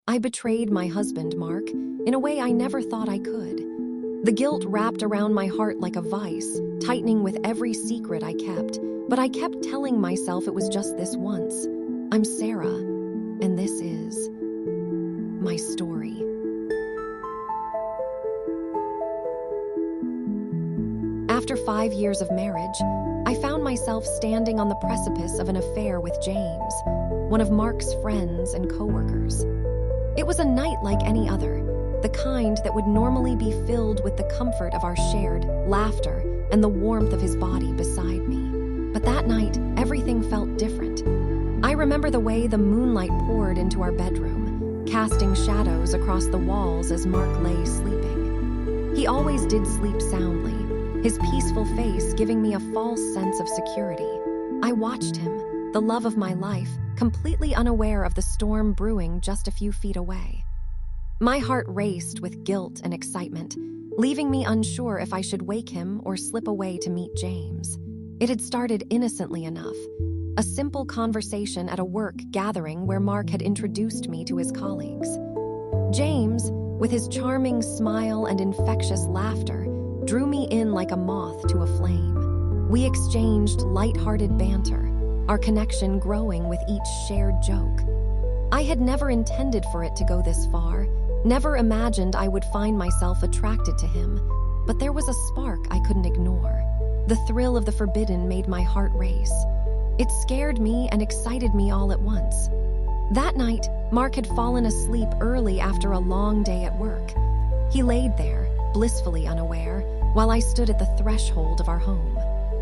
I betrayed my husband, Mark, in a way I never thought I could. The guilt wrapped around my heart like a vice, tightening with every secret I kept. But I kept telling myself it was just this once. I'm Sarah, and this is my story. After 5 years of marriage, I found myself standing on the precipice of an affair with James, one of Mark's friends and coworkers. It was a night like any other, the kind that would normally be filled with the comfort of our shared laughter and the warmth of his body beside me. But that night, everything felt different. I remember the way the moonlight poured into our bedroom, casting shadows across the walls as Mark lay sleeping. He always did sleep soundly, his peaceful face giving me a false sense of security. I watched him, the love of my life, completely unaware of the storm brewing just a few feet away. My heart raced with guilt and excitement, leaving me unsure if I should wake him or slip away to meet James. It had started innocently enough, a simple conversation at a work gathering where Mark had introduced me to his colleagues. James, with his charming smile and infectious laughter, drew me in like a moth to a flame. We exchanged light-hearted banter, our connection growing with each shared joke. I had never intended for it to go this far, never imagined I would find myself attracted to him, but there was a spark I couldn't ignore. The thrill of the forbidden made my heart race. It scared me and excited me all at once. That night, Mark had fallen asleep early after a long day at work. He laid there, blissfully unaware, while I stood at the threshold of our home.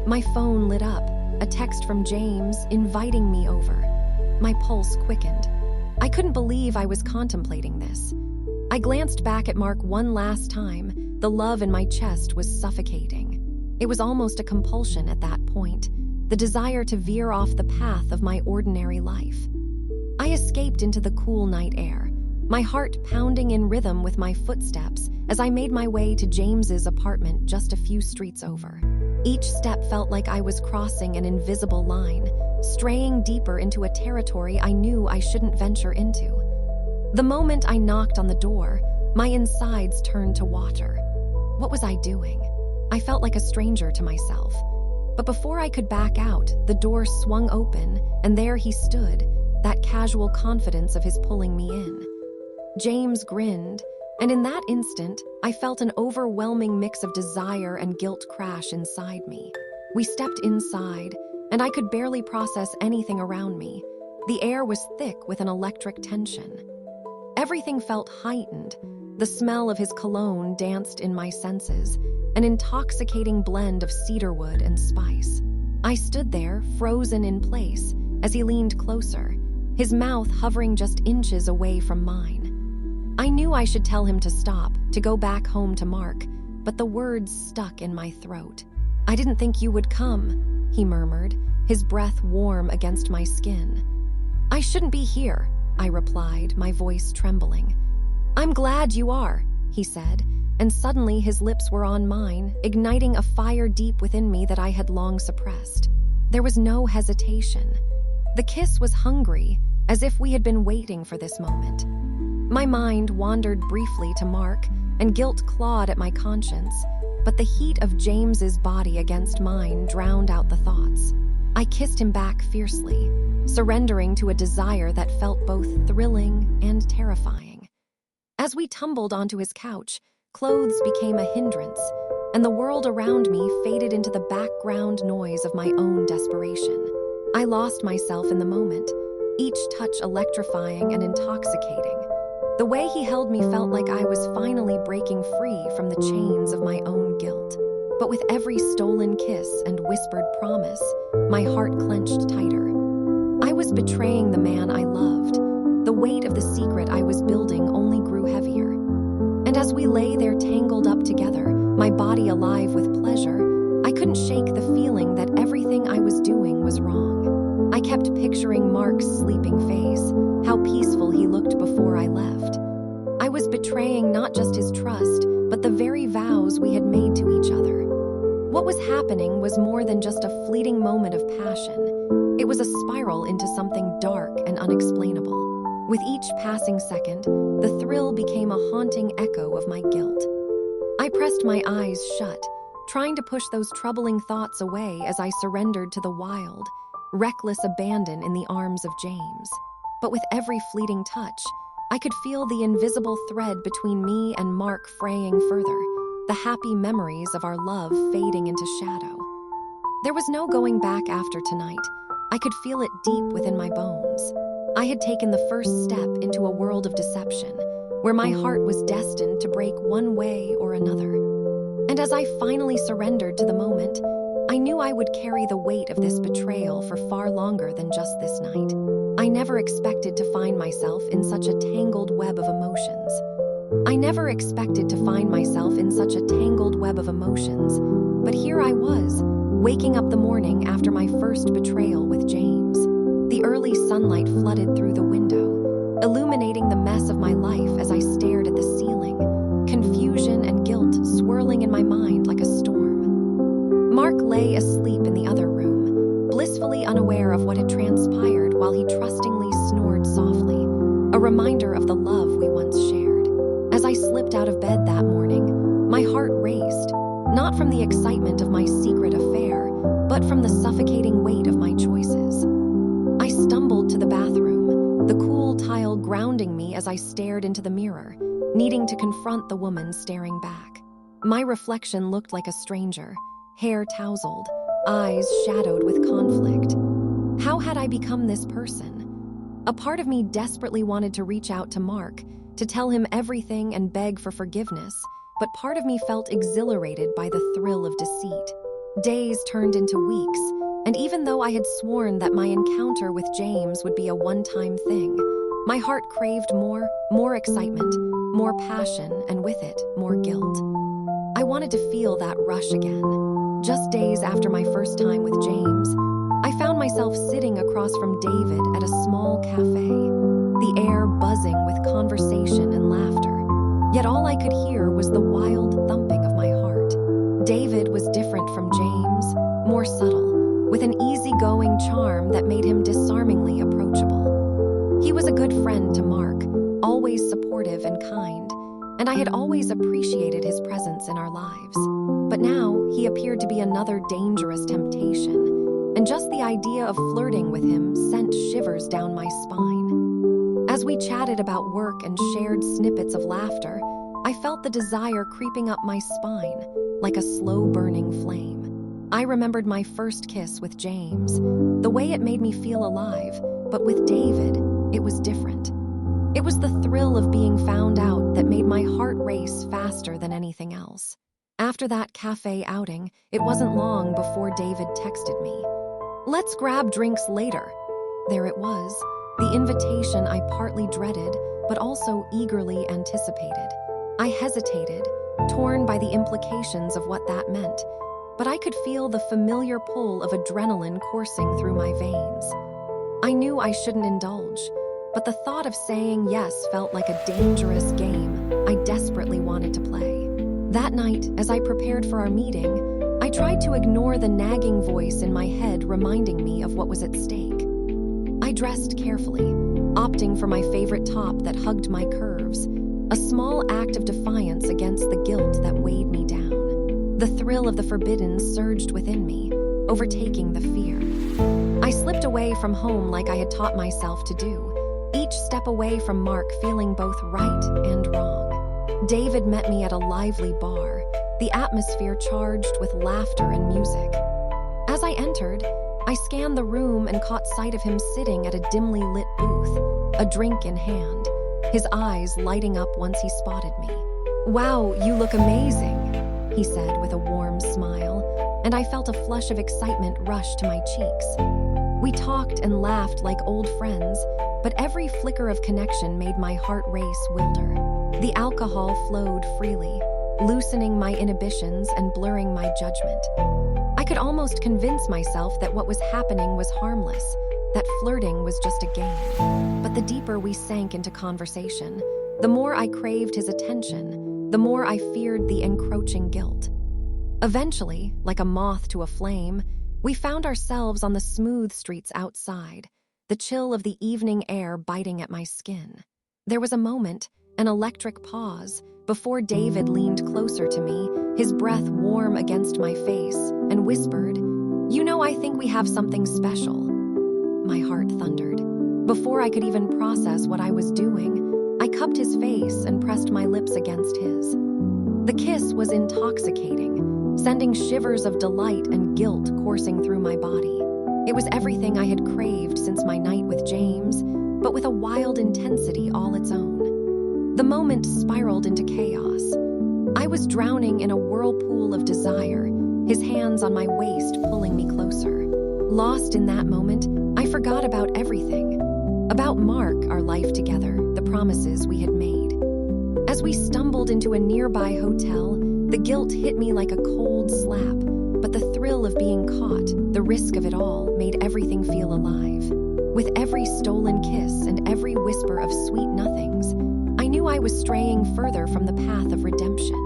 My phone lit up, a text from James inviting me over. My pulse quickened. I couldn't believe I was contemplating this. I glanced back at Mark one last time. The love in my chest was suffocating. It was almost a compulsion at that point, the desire to veer off the path of my ordinary life. I escaped into the cool night air, my heart pounding in rhythm with my footsteps as I made my way to James's apartment just a few streets over. Each step felt like I was crossing an invisible line, straying deeper into a territory I knew I shouldn't venture into. The moment I knocked on the door, my insides turned to water. What was I doing? I felt like a stranger to myself. But before I could back out, the door swung open, and there he stood, that casual confidence of his pulling me in. James grinned, and in that instant, I felt an overwhelming mix of desire and guilt crash inside me. We stepped inside, and I could barely process anything around me. The air was thick with an electric tension. Everything felt heightened. The smell of his cologne danced in my senses, an intoxicating blend of cedarwood and spice. I stood there, frozen in place, as he leaned closer, his mouth hovering just inches away from mine. I knew I should tell him to stop, to go back home to Mark, but the words stuck in my throat. "I didn't think you would come," he murmured, his breath warm against my skin. "I shouldn't be here," I replied, my voice trembling. "I'm glad you are," he said, and suddenly his lips were on mine, igniting a fire deep within me that I had long suppressed. There was no hesitation. The kiss was hungry, as if we had been waiting for this moment. My mind wandered briefly to Mark, and guilt clawed at my conscience, but the heat of James's body against mine drowned out the thoughts. I kissed him back fiercely, surrendering to a desire that felt both thrilling and terrifying. As we tumbled onto his couch, clothes became a hindrance, and the world around me faded into the background noise of my own desperation. I lost myself in the moment, each touch electrifying and intoxicating. The way he held me felt like I was finally breaking free from the chains of my own guilt. But with every stolen kiss and whispered promise, my heart clenched tighter. I was betraying the man I loved. The weight of the secret I was building only grew heavier. And as we lay there tangled up together, my body alive with pleasure, I couldn't shake the feeling that everything I was doing was wrong. I kept picturing Mark's sleeping face, how peaceful he looked before I left. I was betraying not just his trust, but the very vows we had made to each other. What was happening was more than just a fleeting moment of passion. It was a spiral into something dark and unexplainable. With each passing second, the thrill became a haunting echo of my guilt. I pressed my eyes shut, trying to push those troubling thoughts away as I surrendered to the wild, reckless abandon in the arms of James. But with every fleeting touch, I could feel the invisible thread between me and Mark fraying further, the happy memories of our love fading into shadow. There was no going back after tonight. I could feel it deep within my bones. I had taken the first step into a world of deception, where my heart was destined to break one way or another. And as I finally surrendered to the moment, I knew I would carry the weight of this betrayal for far longer than just this night. I never expected to find myself in such a tangled web of emotions. But here I was, waking up the morning after my first betrayal with James. The early sunlight flooded through the window, illuminating the mess of my life as I stared at the ceiling, confusion and guilt swirling in my mind like a storm. Mark lay asleep in the other room, blissfully unaware of what had transpired while he trustingly snored softly, a reminder of the love we once shared. As I slipped out of bed that morning, my heart raced, not from the excitement of my secret affair, but from the suffocating weight of my choices. I stumbled to the bathroom, the cool tile grounding me as I stared into the mirror, needing to confront the woman staring back. My reflection looked like a stranger, hair tousled, eyes shadowed with conflict. How had I become this person? A part of me desperately wanted to reach out to Mark, to tell him everything and beg for forgiveness, but part of me felt exhilarated by the thrill of deceit. Days turned into weeks, and even though I had sworn that my encounter with James would be a one-time thing, my heart craved more excitement, more passion, and with it, more guilt. I wanted to feel that rush again. Just days after my first time with James, I found myself sitting across from David at a small cafe, the air buzzing with conversation and laughter. Yet all I could hear was the wild thumping of my heart. David was different from James, more subtle, with an easygoing charm that made him disarmingly approachable. He was a good friend to Mark, always supportive and kind, and I had always appreciated his presence in our lives. But now he appeared to be another dangerous temptation, and just the idea of flirting with him sent shivers down my spine. As we chatted about work and shared snippets of laughter, I felt the desire creeping up my spine, like a slow-burning flame. I remembered my first kiss with James, the way it made me feel alive, but with David, it was different. It was the thrill of being found out that made my heart race faster than anything else. After that cafe outing, it wasn't long before David texted me. "Let's grab drinks later." There it was, the invitation I partly dreaded, but also eagerly anticipated. I hesitated, torn by the implications of what that meant, but I could feel the familiar pull of adrenaline coursing through my veins. I knew I shouldn't indulge, but the thought of saying yes felt like a dangerous game I desperately wanted to play. That night, as I prepared for our meeting, I tried to ignore the nagging voice in my head reminding me of what was at stake. I dressed carefully, opting for my favorite top that hugged my curves, a small act of defiance against the guilt that weighed me down. The thrill of the forbidden surged within me, overtaking the fear. I slipped away from home like I had taught myself to do, each step away from Mark feeling both right and wrong. David met me at a lively bar, the atmosphere charged with laughter and music. As I entered, I scanned the room and caught sight of him sitting at a dimly lit booth, a drink in hand, his eyes lighting up once he spotted me. "Wow, you look amazing," he said with a warm smile, and I felt a flush of excitement rush to my cheeks. We talked and laughed like old friends, but every flicker of connection made my heart race wilder. The alcohol flowed freely, loosening my inhibitions and blurring my judgment. I could almost convince myself that what was happening was harmless, that flirting was just a game. But the deeper we sank into conversation, the more I craved his attention, the more I feared the encroaching guilt. Eventually, like a moth to a flame, we found ourselves on the smooth streets outside, the chill of the evening air biting at my skin. There was a moment, an electric pause, before David leaned closer to me, his breath warm against my face, and whispered, "You know, I think we have something special." My heart thundered. Before I could even process what I was doing, I cupped his face and pressed my lips against his. The kiss was intoxicating, sending shivers of delight and guilt coursing through my body. It was everything I had craved since my night with James, but with a wild intensity all its own. The moment spiraled into chaos. I was drowning in a whirlpool of desire, his hands on my waist pulling me closer. Lost in that moment, I forgot about everything. About Mark, our life together, the promises we had made. As we stumbled into a nearby hotel, the guilt hit me like a cold slap, but the thrill of being caught, the risk of it all, made everything feel alive. With every stolen kiss and every whisper of sweet nothings, I knew I was straying further from the path of redemption.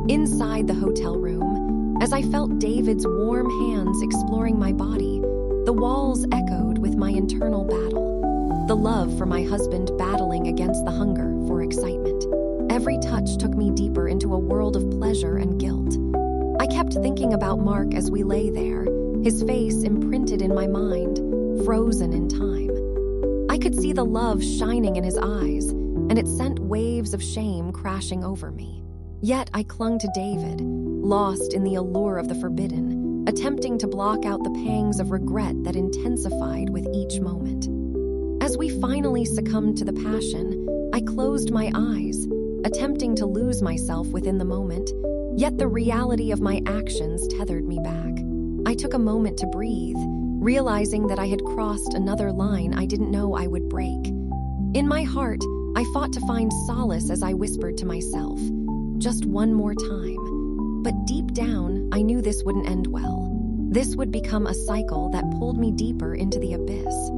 Inside the hotel room, as I felt David's warm hands exploring my body, the walls echoed with my internal battle. The love for my husband battling against the hunger for excitement. Every touch took me deeper into a world of pleasure and guilt. I kept thinking about Mark as we lay there, his face imprinted in my mind, frozen in time. I could see the love shining in his eyes, and it sent waves of shame crashing over me. Yet I clung to David, lost in the allure of the forbidden, attempting to block out the pangs of regret that intensified with each moment. As we finally succumbed to the passion, I closed my eyes, attempting to lose myself within the moment, yet the reality of my actions tethered me back. I took a moment to breathe, realizing that I had crossed another line I didn't know I would break. In my heart, I fought to find solace as I whispered to myself, "Just one more time." But deep down, I knew this wouldn't end well. This would become a cycle that pulled me deeper into the abyss.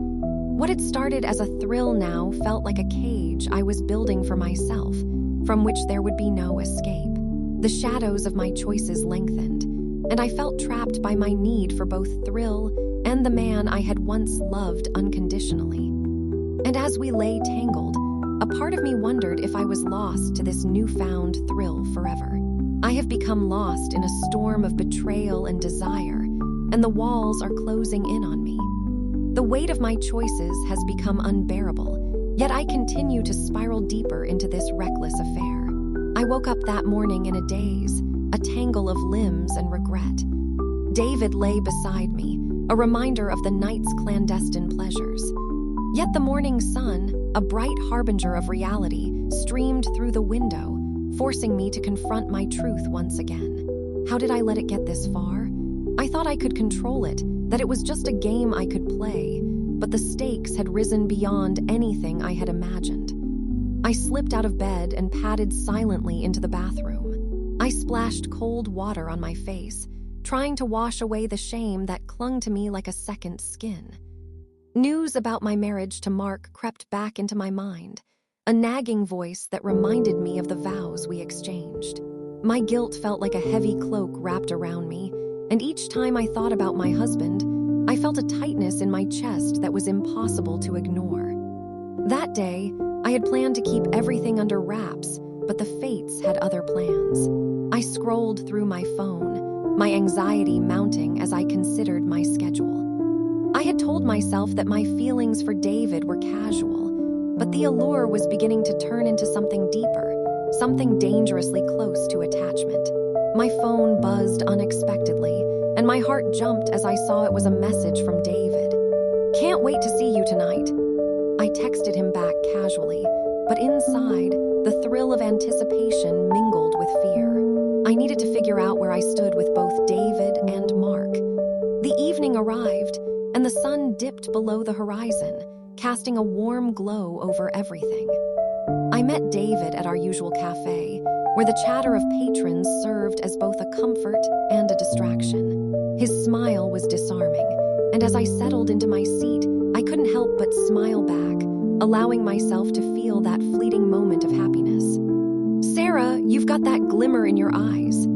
What had started as a thrill now felt like a cage I was building for myself, from which there would be no escape. The shadows of my choices lengthened, and I felt trapped by my need for both thrill and the man I had once loved unconditionally. And as we lay tangled, a part of me wondered if I was lost to this newfound thrill forever. I have become lost in a storm of betrayal and desire, and the walls are closing in on me. The weight of my choices has become unbearable, yet I continue to spiral deeper into this reckless affair. I woke up that morning in a daze, a tangle of limbs and regret. David lay beside me, a reminder of the night's clandestine pleasures. Yet the morning sun, a bright harbinger of reality, streamed through the window, forcing me to confront my truth once again. How did I let it get this far? I thought I could control it, that it was just a game I could play, but the stakes had risen beyond anything I had imagined. I slipped out of bed and padded silently into the bathroom. I splashed cold water on my face, trying to wash away the shame that clung to me like a second skin. News about my marriage to Mark crept back into my mind, a nagging voice that reminded me of the vows we exchanged. My guilt felt like a heavy cloak wrapped around me, and each time I thought about my husband, I felt a tightness in my chest that was impossible to ignore. That day, I had planned to keep everything under wraps, but the fates had other plans. I scrolled through my phone, my anxiety mounting as I considered my schedule. I had told myself that my feelings for David were casual, but the allure was beginning to turn into something deeper, something dangerously close to attachment. My phone buzzed unexpectedly, and my heart jumped as I saw it was a message from David. "Can't wait to see you tonight." I texted him back casually, but inside, the thrill of anticipation mingled with fear. I needed to figure out where I stood with both David and Mark. The evening arrived, and the sun dipped below the horizon, casting a warm glow over everything. I met David at our usual cafe, where the chatter of patrons served as both a comfort and a distraction. His smile was disarming, and as I settled into my seat, I couldn't help but smile back, allowing myself to feel that fleeting moment of happiness. "Sarah, you've got that glimmer in your eyes."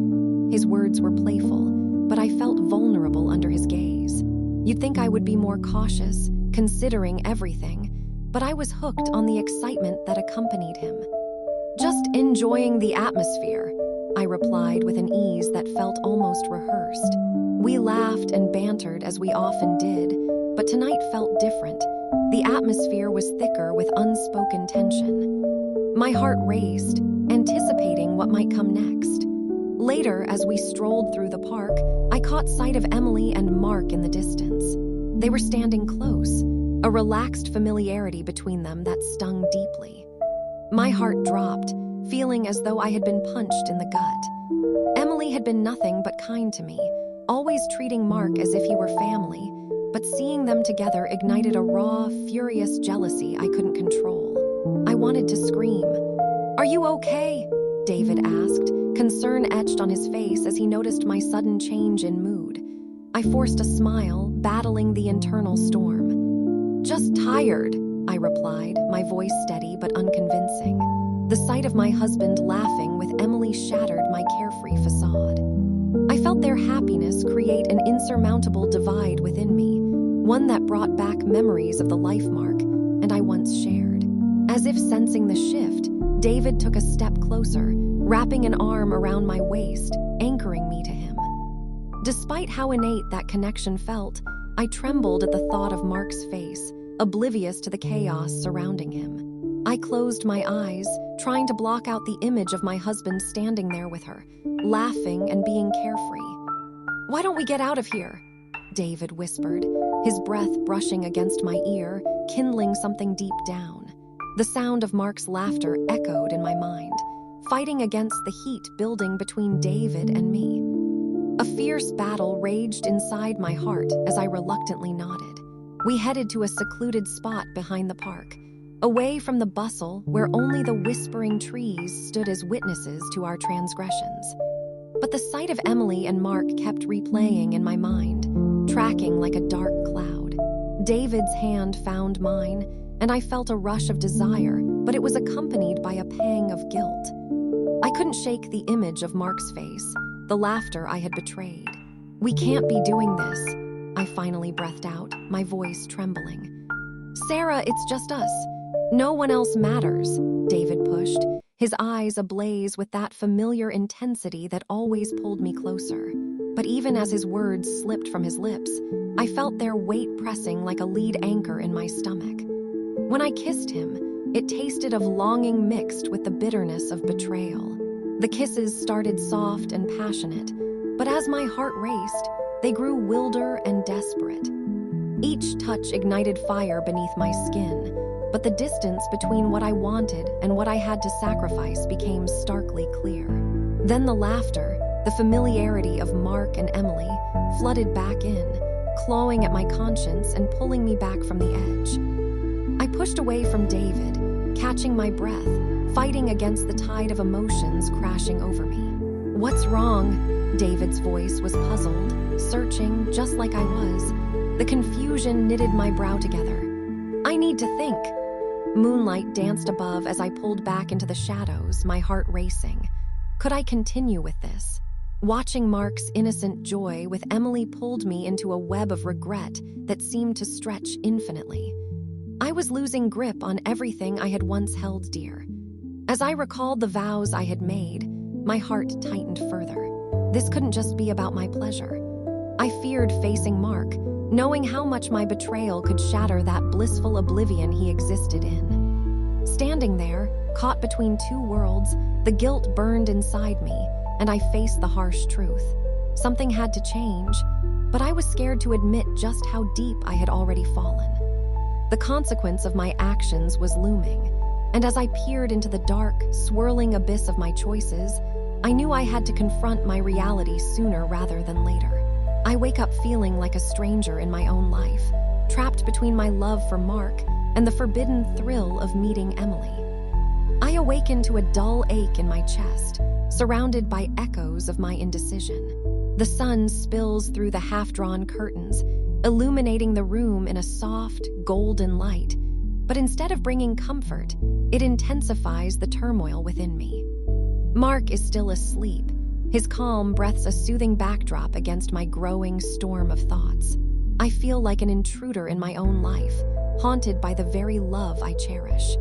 His words were playful, but I felt vulnerable under his gaze. You'd think I would be more cautious, considering everything, but I was hooked on the excitement that accompanied him. "Just enjoying the atmosphere," I replied with an ease that felt almost rehearsed. We laughed and bantered as we often did, but tonight felt different. The atmosphere was thicker with unspoken tension. My heart raced, anticipating what might come next. Later, as we strolled through the park, I caught sight of Emily and Mark in the distance. They were standing close, a relaxed familiarity between them that stung deeply. My heart dropped, feeling as though I had been punched in the gut. Emily had been nothing but kind to me, always treating Mark as if he were family, but seeing them together ignited a raw, furious jealousy I couldn't control. I wanted to scream. "Are you okay?" David asked, concern etched on his face as he noticed my sudden change in mood. I forced a smile, battling the internal storm. "Just tired," I replied, my voice steady but unconvincing. The sight of my husband laughing with Emily shattered my carefree facade. I felt their happiness create an insurmountable divide within me, one that brought back memories of the life Mark and I once shared. As if sensing the shift, David took a step closer, wrapping an arm around my waist, anchoring me to him. Despite how innate that connection felt, I trembled at the thought of Mark's face, oblivious to the chaos surrounding him. I closed my eyes, trying to block out the image of my husband standing there with her, laughing and being carefree. "Why don't we get out of here?" David whispered, his breath brushing against my ear, kindling something deep down. The sound of Mark's laughter echoed in my mind, fighting against the heat building between David and me. A fierce battle raged inside my heart as I reluctantly nodded. We headed to a secluded spot behind the park, away from the bustle where only the whispering trees stood as witnesses to our transgressions. But the sight of Emily and Mark kept replaying in my mind, tracking like a dark cloud. David's hand found mine, and I felt a rush of desire, but it was accompanied by a pang of guilt. I couldn't shake the image of Mark's face, the laughter I had betrayed. "We can't be doing this," I finally breathed out, my voice trembling. "Sarah, it's just us. No one else matters," David pushed, his eyes ablaze with that familiar intensity that always pulled me closer. But even as his words slipped from his lips, I felt their weight pressing like a lead anchor in my stomach. When I kissed him, it tasted of longing mixed with the bitterness of betrayal. The kisses started soft and passionate, but as my heart raced, they grew wilder and desperate. Each touch ignited fire beneath my skin, but the distance between what I wanted and what I had to sacrifice became starkly clear. Then the laughter, the familiarity of Mark and Emily, flooded back in, clawing at my conscience and pulling me back from the edge. I pushed away from David, catching my breath, fighting against the tide of emotions crashing over me. "What's wrong?" David's voice was puzzled, searching just like I was. The confusion knitted my brow together. "I need to think." Moonlight danced above as I pulled back into the shadows, my heart racing. Could I continue with this? Watching Mark's innocent joy with Emily pulled me into a web of regret that seemed to stretch infinitely. I was losing grip on everything I had once held dear. As I recalled the vows I had made, my heart tightened further. This couldn't just be about my pleasure. I feared facing Mark, knowing how much my betrayal could shatter that blissful oblivion he existed in. Standing there, caught between two worlds, the guilt burned inside me, and I faced the harsh truth. Something had to change, but I was scared to admit just how deep I had already fallen. The consequence of my actions was looming, and as I peered into the dark, swirling abyss of my choices, I knew I had to confront my reality sooner rather than later. I wake up feeling like a stranger in my own life, trapped between my love for Mark and the forbidden thrill of meeting Emily. I awaken to a dull ache in my chest, surrounded by echoes of my indecision. The sun spills through the half-drawn curtains, illuminating the room in a soft, golden light, but instead of bringing comfort, it intensifies the turmoil within me. Mark is still asleep, his calm breaths a soothing backdrop against my growing storm of thoughts. I feel like an intruder in my own life, haunted by the very love I cherish.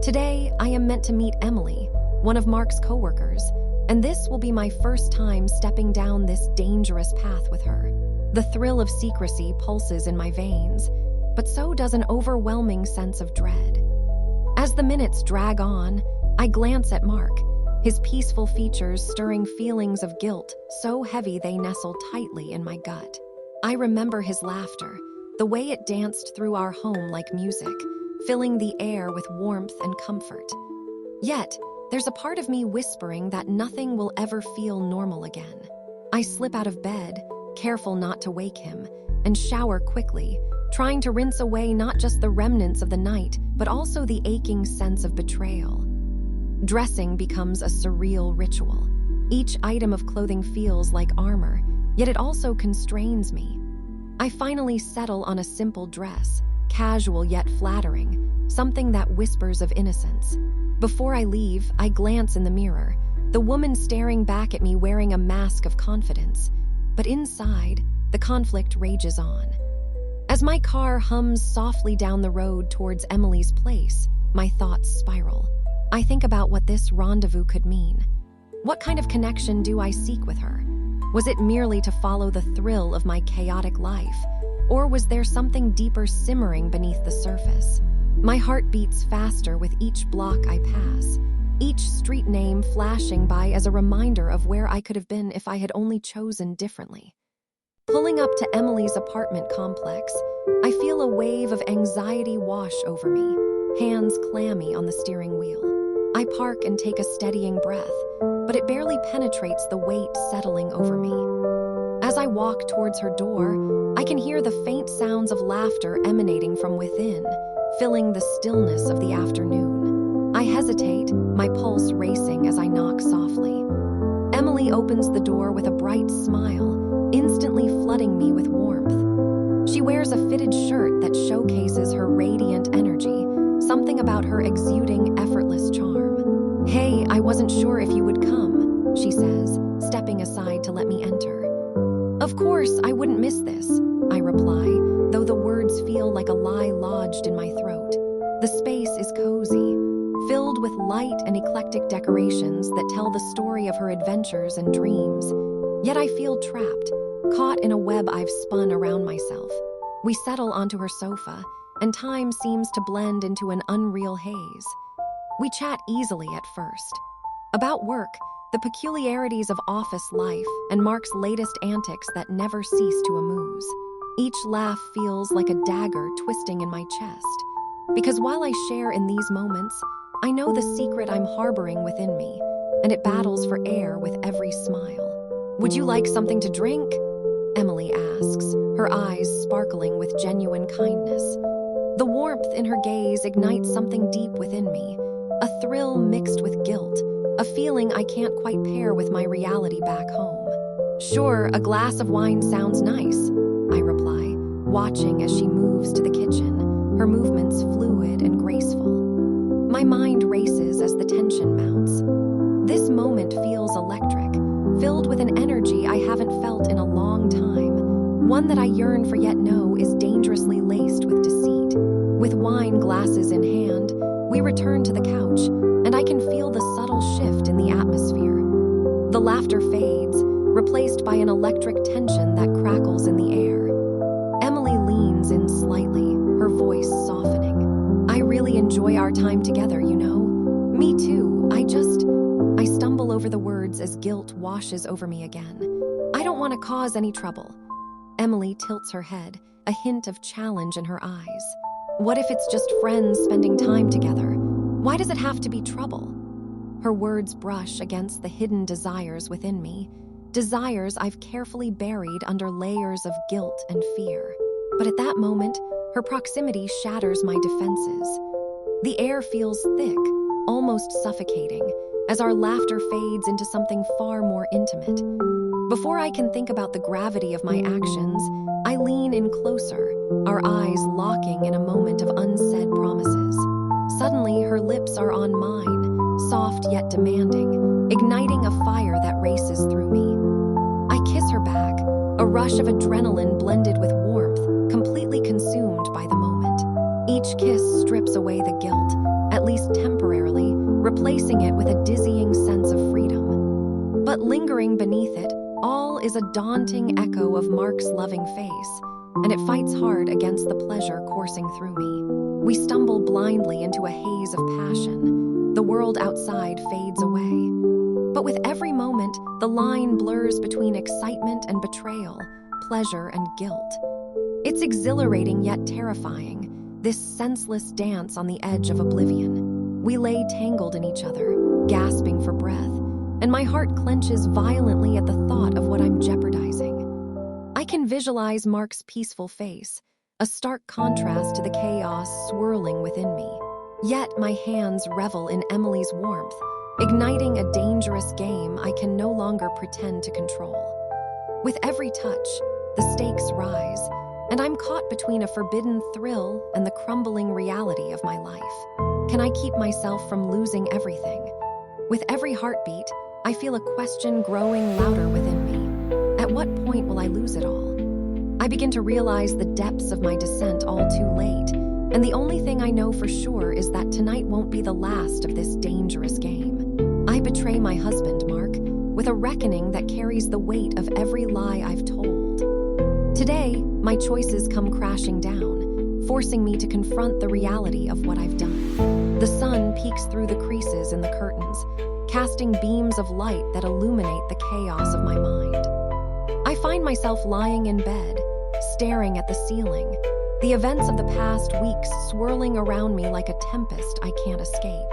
Today, I am meant to meet Emily, one of Mark's coworkers, and this will be my first time stepping down this dangerous path with her. The thrill of secrecy pulses in my veins, but so does an overwhelming sense of dread. As the minutes drag on, I glance at Mark, his peaceful features stirring feelings of guilt so heavy they nestle tightly in my gut. I remember his laughter, the way it danced through our home like music, filling the air with warmth and comfort. Yet, there's a part of me whispering that nothing will ever feel normal again. I slip out of bed, careful not to wake him, and shower quickly, trying to rinse away not just the remnants of the night, but also the aching sense of betrayal. Dressing becomes a surreal ritual. Each item of clothing feels like armor, yet it also constrains me. I finally settle on a simple dress, casual yet flattering, something that whispers of innocence. Before I leave, I glance in the mirror, the woman staring back at me wearing a mask of confidence. But inside, the conflict rages on. As my car hums softly down the road towards Emily's place, my thoughts spiral. I think about what this rendezvous could mean. What kind of connection do I seek with her? Was it merely to follow the thrill of my chaotic life? Or was there something deeper simmering beneath the surface? My heart beats faster with each block I pass, each street name flashing by as a reminder of where I could have been if I had only chosen differently. Pulling up to Emily's apartment complex, I feel a wave of anxiety wash over me, hands clammy on the steering wheel. I park and take a steadying breath, but it barely penetrates the weight settling over me. As I walk towards her door, I can hear the faint sounds of laughter emanating from within, filling the stillness of the afternoon. I hesitate, my pulse racing as I knock softly. Emily opens the door with a bright smile, instantly flooding me with warmth. She wears a fitted shirt that showcases her radiant energy, something about her exuding effortless charm. "Hey, I wasn't sure if you would come," she says, stepping aside to let me enter. "Of course, I wouldn't miss this," I reply, though the words feel like a lie lodged in my throat. The space is cozy, filled with light and eclectic decorations that tell the story of her adventures and dreams. Yet I feel trapped, caught in a web I've spun around myself. We settle onto her sofa, and time seems to blend into an unreal haze. We chat easily at first. About work, the peculiarities of office life, and Mark's latest antics that never cease to amuse. Each laugh feels like a dagger twisting in my chest. Because while I share in these moments, I know the secret I'm harboring within me, and it battles for air with every smile. "Would you like something to drink?" Emily asks, her eyes sparkling with genuine kindness. The warmth in her gaze ignites something deep within me, a thrill mixed with guilt, a feeling I can't quite pair with my reality back home. "Sure, a glass of wine sounds nice," I reply, watching as she moves to the kitchen, her movements fluid and graceful. My mind races as the tension mounts. This moment feels electric, filled with an energy I haven't felt in a long time, one that I yearn for yet know is dangerously laced with deceit. With wine glasses in hand, we return to the couch, and I can feel the subtle shift in the atmosphere. The laughter fades, replaced by an electric tension that crackles in the air. Emily leans in slightly, her voice softening. "I really enjoy our time together, you know." "Me too, I stumble over the words as guilt washes over me again. "I don't want to cause any trouble." Emily tilts her head, a hint of challenge in her eyes. "What if it's just friends spending time together? Why does it have to be trouble?" Her words brush against the hidden desires within me, desires I've carefully buried under layers of guilt and fear. But at that moment, her proximity shatters my defenses. The air feels thick, almost suffocating, as our laughter fades into something far more intimate. Before I can think about the gravity of my actions, I lean in closer, our eyes locking in a moment of unsaid promises. Suddenly, her lips are on mine, soft yet demanding, igniting a fire that races through me. I kiss her back, a rush of adrenaline blended with warmth, completely consumed by the moment. Each kiss strips away the guilt, at least temporarily, replacing it with a dizzying sense of freedom. But lingering beneath it all is a daunting echo of Mark's loving face, and it fights hard against the pleasure coursing through me. We stumble blindly into a haze of passion. The world outside fades away. But with every moment, the line blurs between excitement and betrayal, pleasure and guilt. It's exhilarating yet terrifying, this senseless dance on the edge of oblivion. We lay tangled in each other, gasping for breath, and my heart clenches violently at the thought of what I'm jeopardizing. I can visualize Mark's peaceful face, a stark contrast to the chaos swirling within me. Yet my hands revel in Emily's warmth, igniting a dangerous game I can no longer pretend to control. With every touch, the stakes rise, and I'm caught between a forbidden thrill and the crumbling reality of my life. Can I keep myself from losing everything? With every heartbeat, I feel a question growing louder within me. At what point will I lose it all? I begin to realize the depths of my descent all too late, and the only thing I know for sure is that tonight won't be the last of this dangerous game. I betray my husband, Mark, with a reckoning that carries the weight of every lie I've told. Today, my choices come crashing down, forcing me to confront the reality of what I've done. The sun peeks through the creases in the curtains, casting beams of light that illuminate the chaos of my mind. I find myself lying in bed, staring at the ceiling, the events of the past weeks swirling around me like a tempest I can't escape.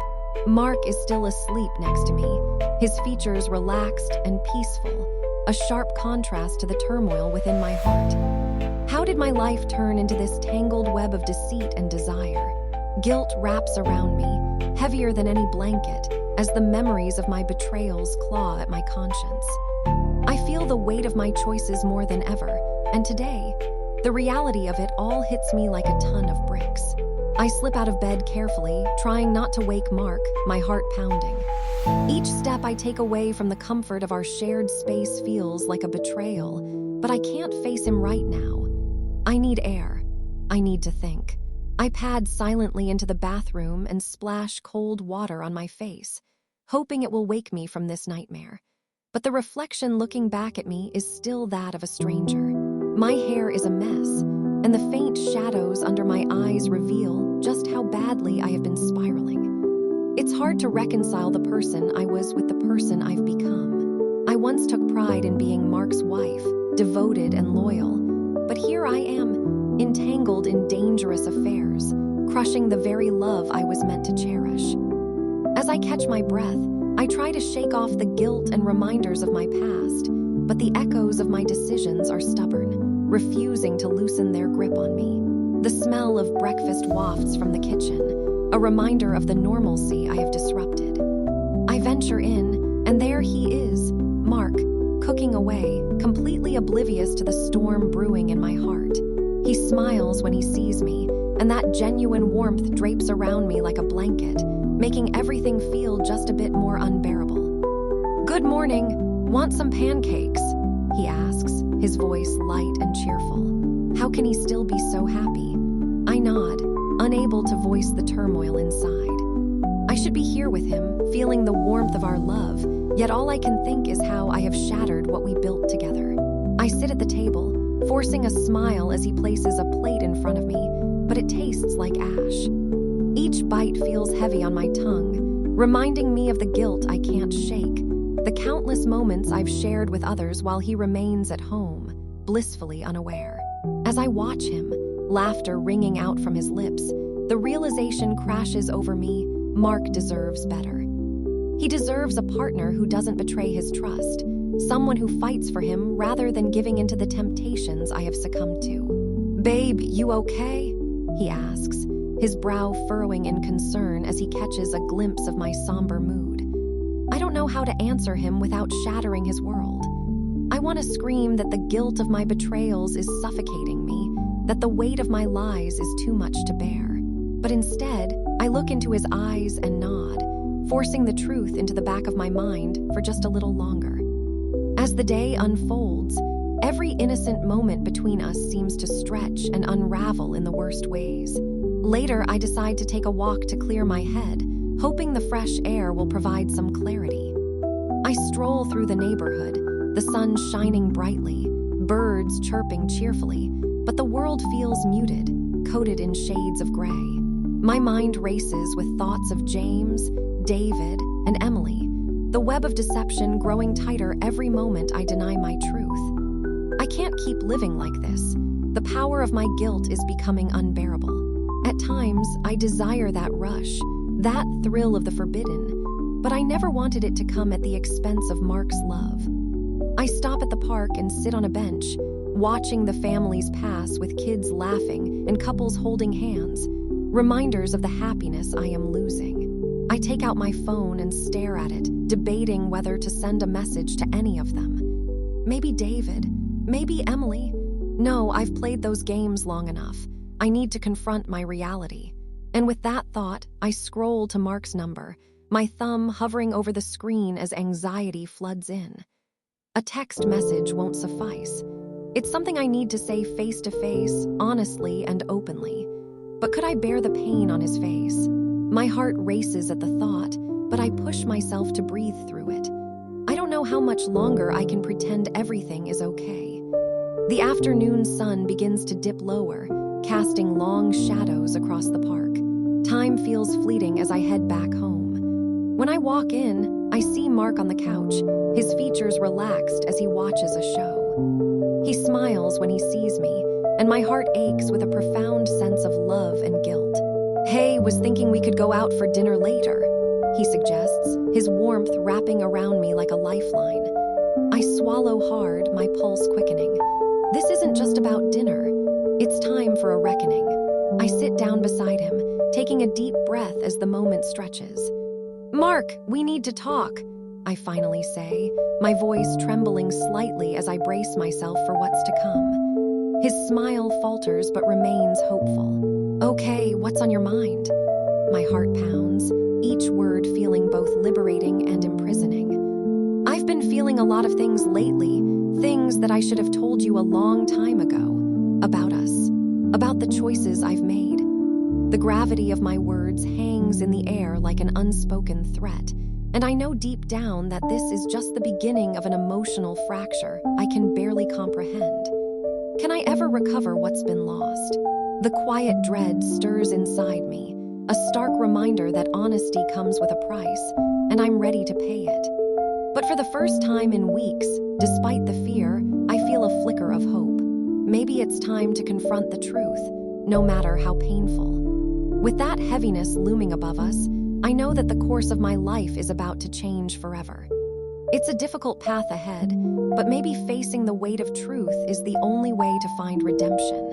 Mark is still asleep next to me, his features relaxed and peaceful, a sharp contrast to the turmoil within my heart. How did my life turn into this tangled web of deceit and desire? Guilt wraps around me, heavier than any blanket, as the memories of my betrayals claw at my conscience. I feel the weight of my choices more than ever, and today, the reality of it all hits me like a ton of bricks. I slip out of bed carefully, trying not to wake Mark, my heart pounding. Each step I take away from the comfort of our shared space feels like a betrayal, but I can't face him right now. I need air. I need to think. I pad silently into the bathroom and splash cold water on my face, hoping it will wake me from this nightmare. But the reflection looking back at me is still that of a stranger. My hair is a mess, and the faint shadows under my eyes reveal just how badly I have been spiraling. It's hard to reconcile the person I was with the person I've become. I once took pride in being Mark's wife, devoted and loyal, but here I am, entangled in dangerous affairs, crushing the very love I was meant to cherish. As I catch my breath, I try to shake off the guilt and reminders of my past, but the echoes of my decisions are stubborn, refusing to loosen their grip on me. The smell of breakfast wafts from the kitchen, a reminder of the normalcy I have disrupted. I venture in, and there he is, Mark, cooking away, completely oblivious to the storm brewing in my heart. He smiles when he sees me, and that genuine warmth drapes around me like a blanket, making everything feel just a bit more unbearable. "Good morning. Want some pancakes?" he asks, his voice light and cheerful. How can he still be so happy? I nod, unable to voice the turmoil inside. I should be here with him, feeling the warmth of our love, yet all I can think is how I have shattered what we built together. I sit at the table, forcing a smile as he places a plate in front of me, but it tastes like ash. Each bite feels heavy on my tongue, reminding me of the guilt I can't shake, the countless moments I've shared with others while he remains at home, blissfully unaware. As I watch him, laughter ringing out from his lips, the realization crashes over me: Mark deserves better. He deserves a partner who doesn't betray his trust, someone who fights for him rather than giving into the temptations I have succumbed to. "Babe, you okay?" he asks, his brow furrowing in concern as he catches a glimpse of my somber mood. I don't know how to answer him without shattering his world. I want to scream that the guilt of my betrayals is suffocating me, that the weight of my lies is too much to bear. But instead, I look into his eyes and nod, forcing the truth into the back of my mind for just a little longer. As the day unfolds, Every innocent moment between us seems to stretch and unravel in the worst ways. Later, I decide to take a walk to clear my head, hoping the fresh air will provide some clarity. I stroll through the neighborhood, the sun shining brightly, birds chirping cheerfully, but the world feels muted, coated in shades of gray. My mind races with thoughts of James, David, and Emily, the web of deception growing tighter every moment I deny my truth. I can't keep living like this. The power of my guilt is becoming unbearable. At times, I desire that rush, that thrill of the forbidden, but I never wanted it to come at the expense of Mark's love. I stop at the park and sit on a bench, watching the families pass with kids laughing and couples holding hands, reminders of the happiness I am losing. I take out my phone and stare at it, debating whether to send a message to any of them. Maybe David, maybe Emily. No, I've played those games long enough. I need to confront my reality. And with that thought, I scroll to Mark's number, my thumb hovering over the screen as anxiety floods in. A text message won't suffice. It's something I need to say face to face, honestly and openly. But could I bear the pain on his face? My heart races at the thought, but I push myself to breathe through it. I don't know how much longer I can pretend everything is okay. The afternoon sun begins to dip lower, casting long shadows across the park. Time feels fleeting as I head back home. When I walk in, I see Mark on the couch, his features relaxed as he watches a show. He smiles when he sees me, and my heart aches with a profound sense of love and guilt. "Hey, was thinking we could go out for dinner later," he suggests, his warmth wrapping around me like a lifeline. I swallow hard, my pulse quickening. This isn't just about dinner. It's time for a reckoning. I sit down beside him, taking a deep breath as the moment stretches. "Mark, we need to talk," I finally say, my voice trembling slightly as I brace myself for what's to come. His smile falters but remains hopeful. "Okay, what's on your mind?" My heart pounds, each word feeling both liberating and imprisoning. "I've been feeling a lot of things lately, things that I should have told you a long time ago, about us, about the choices I've made." The gravity of my words hangs in the air like an unspoken threat, and I know deep down that this is just the beginning of an emotional fracture I can barely comprehend. Can I ever recover what's been lost? The quiet dread stirs inside me, a stark reminder that honesty comes with a price, and I'm ready to pay it. But for the first time in weeks, despite the fear, I feel a flicker of hope. Maybe it's time to confront the truth, no matter how painful. With that heaviness looming above us, I know that the course of my life is about to change forever. It's a difficult path ahead, but maybe facing the weight of truth is the only way to find redemption.